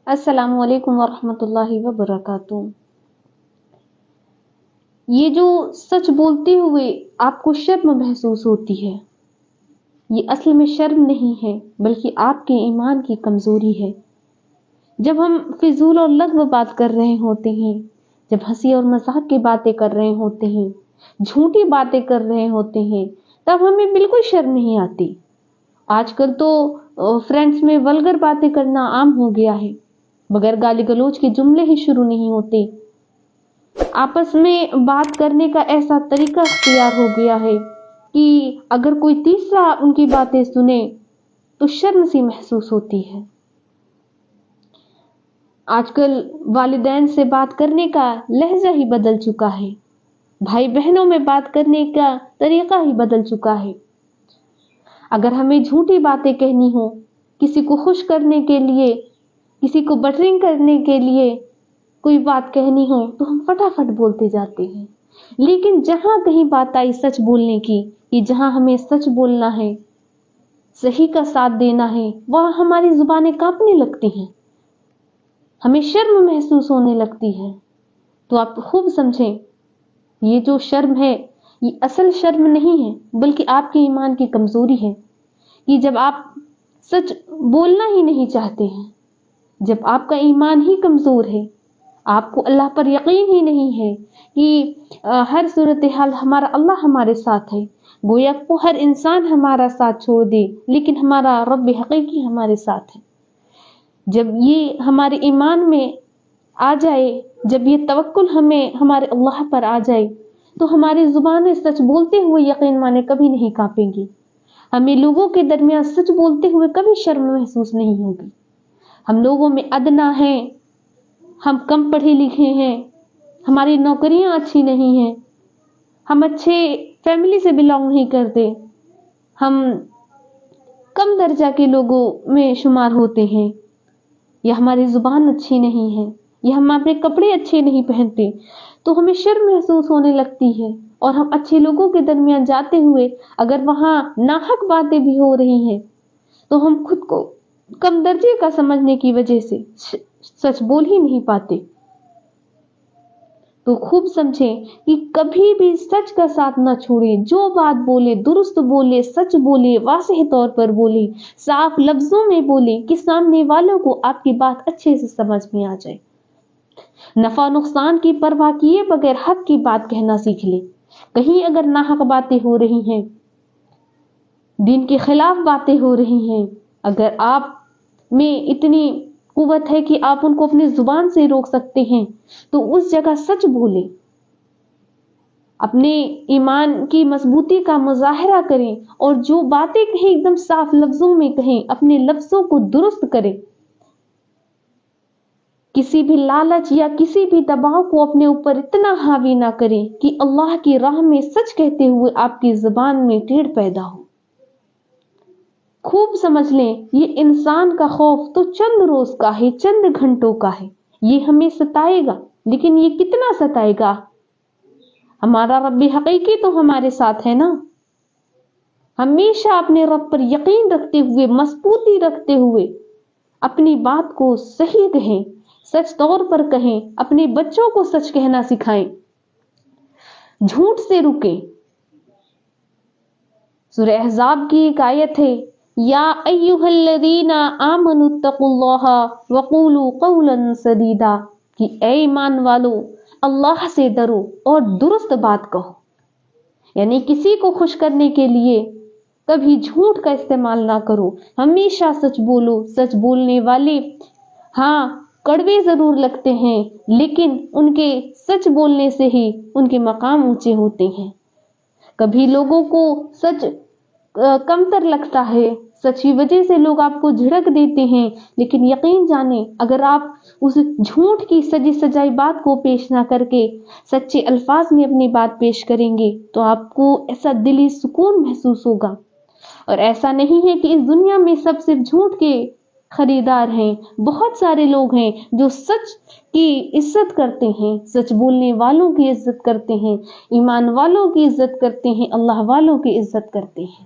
السلام علیکم ورحمۃ اللہ وبرکاتہ۔ یہ جو سچ بولتے ہوئے آپ کو شرم محسوس ہوتی ہے، یہ اصل میں شرم نہیں ہے بلکہ آپ کے ایمان کی کمزوری ہے۔ جب ہم فضول اور لغو بات کر رہے ہوتے ہیں، جب ہنسی اور مذاق کی باتیں کر رہے ہوتے ہیں، جھوٹی باتیں کر رہے ہوتے ہیں، تب ہمیں بالکل شرم نہیں آتی۔ آج کل تو فرینڈس میں ولگر باتیں کرنا عام ہو گیا ہے، بغیر گالی گلوچ کے جملے ہی شروع نہیں ہوتے۔ آپس میں بات کرنے کا ایسا طریقہ اختیار ہو گیا ہے کہ اگر کوئی تیسرا ان کی باتیں سنے تو شرم سی محسوس ہوتی ہے۔ آج کل والدین سے بات کرنے کا لہجہ ہی بدل چکا ہے، بھائی بہنوں میں بات کرنے کا طریقہ ہی بدل چکا ہے۔ اگر ہمیں جھوٹی باتیں کہنی ہو، کسی کو خوش کرنے کے لیے، کسی کو بٹرنگ کرنے کے لیے کوئی بات کہنی ہو تو ہم فٹافٹ بولتے جاتے ہیں، لیکن جہاں کہیں بات آئی سچ بولنے کی، کہ جہاں ہمیں سچ بولنا ہے، صحیح کا ساتھ دینا ہے، وہاں ہماری زبانیں کانپنے لگتی ہیں، ہمیں شرم محسوس ہونے لگتی ہے۔ تو آپ خوب سمجھیں، یہ جو شرم ہے یہ اصل شرم نہیں ہے بلکہ آپ کے ایمان کی کمزوری ہے، کہ جب آپ سچ بولنا ہی نہیں چاہتے ہیں، جب آپ کا ایمان ہی کمزور ہے، آپ کو اللہ پر یقین ہی نہیں ہے کہ ہر صورتحال ہمارا اللہ ہمارے ساتھ ہے، گویا کو ہر انسان ہمارا ساتھ چھوڑ دے لیکن ہمارا رب حقیقی ہمارے ساتھ ہے۔ جب یہ ہمارے ایمان میں آ جائے، جب یہ توکل ہمیں ہمارے اللہ پر آ جائے، تو ہماری زبانیں سچ بولتے ہوئے یقین مانے کبھی نہیں کانپیں گی، ہمیں لوگوں کے درمیان سچ بولتے ہوئے کبھی شرم محسوس نہیں ہوگی۔ ہم لوگوں میں ادنا ہیں، ہم کم پڑھے لکھے ہیں، ہماری نوکریاں اچھی نہیں ہیں، ہم اچھے فیملی سے بلانگ نہیں کرتے، ہم کم درجہ کے لوگوں میں شمار ہوتے ہیں، یا ہماری زبان اچھی نہیں ہے، یا ہم اپنے کپڑے اچھے نہیں پہنتے، تو ہمیں شرم محسوس ہونے لگتی ہے، اور ہم اچھے لوگوں کے درمیان جاتے ہوئے اگر وہاں ناحق باتیں بھی ہو رہی ہیں تو ہم خود کو کم درجے کا سمجھنے کی وجہ سے سچ بول ہی نہیں پاتے۔ تو خوب سمجھیں کہ کبھی بھی سچ کا ساتھ نہ چھوڑیں، جو بات بولے درست بولے، سچ بولے، واضح طور پر بولے، صاف لفظوں میں بولے کہ سامنے والوں کو آپ کی بات اچھے سے سمجھ میں آ جائے۔ نفع نقصان کی پرواہ کیے بغیر حق کی بات کہنا سیکھ لیں۔ کہیں اگر ناحق باتیں ہو رہی ہیں، دین کے خلاف باتیں ہو رہی ہیں، اگر آپ میں اتنی قوت ہے کہ آپ ان کو اپنی زبان سے روک سکتے ہیں تو اس جگہ سچ بولیں، اپنے ایمان کی مضبوطی کا مظاہرہ کریں، اور جو باتیں کہیں ایک دم صاف لفظوں میں کہیں، اپنے لفظوں کو درست کریں، کسی بھی لالچ یا کسی بھی دباؤ کو اپنے اوپر اتنا حاوی نہ کریں کہ اللہ کی راہ میں سچ کہتے ہوئے آپ کی زبان میں ٹیڑھ پیدا ہو۔ خوب سمجھ لیں، یہ انسان کا خوف تو چند روز کا ہے، چند گھنٹوں کا ہے، یہ ہمیں ستائے گا، لیکن یہ کتنا ستائے گا؟ ہمارا رب حقیقی تو ہمارے ساتھ ہے نا۔ ہمیشہ اپنے رب پر یقین رکھتے ہوئے، مضبوطی رکھتے ہوئے اپنی بات کو صحیح کہیں، سچ طور پر کہیں، اپنے بچوں کو سچ کہنا سکھائیں، جھوٹ سے رکیں۔ سورہ احزاب کی ایک آیت ہے، یا ایھا الذین آمنوا اتقوا اللہ وقولوا قولا سدیدا، کہ اے ایمان والو اللہ سے ڈرو اور درست بات کہو، یعنی کسی کو خوش کرنے کے لیے کبھی جھوٹ کا استعمال نہ کرو، ہمیشہ سچ بولو۔ سچ بولنے والے ہاں کڑوے ضرور لگتے ہیں، لیکن ان کے سچ بولنے سے ہی ان کے مقام اونچے ہوتے ہیں۔ کبھی لوگوں کو سچ کمتر لگتا ہے، سچ کی وجہ سے لوگ آپ کو جھڑک دیتے ہیں، لیکن یقین جانیں اگر آپ اس جھوٹ کی سجی سجائی بات کو پیش نہ کر کے سچے الفاظ میں اپنی بات پیش کریں گے تو آپ کو ایسا دلی سکون محسوس ہوگا۔ اور ایسا نہیں ہے کہ اس دنیا میں سب صرف جھوٹ کے خریدار ہیں، بہت سارے لوگ ہیں جو سچ کی عزت کرتے ہیں، سچ بولنے والوں کی عزت کرتے ہیں، ایمان والوں کی عزت کرتے ہیں، اللہ والوں کی عزت کرتے ہیں۔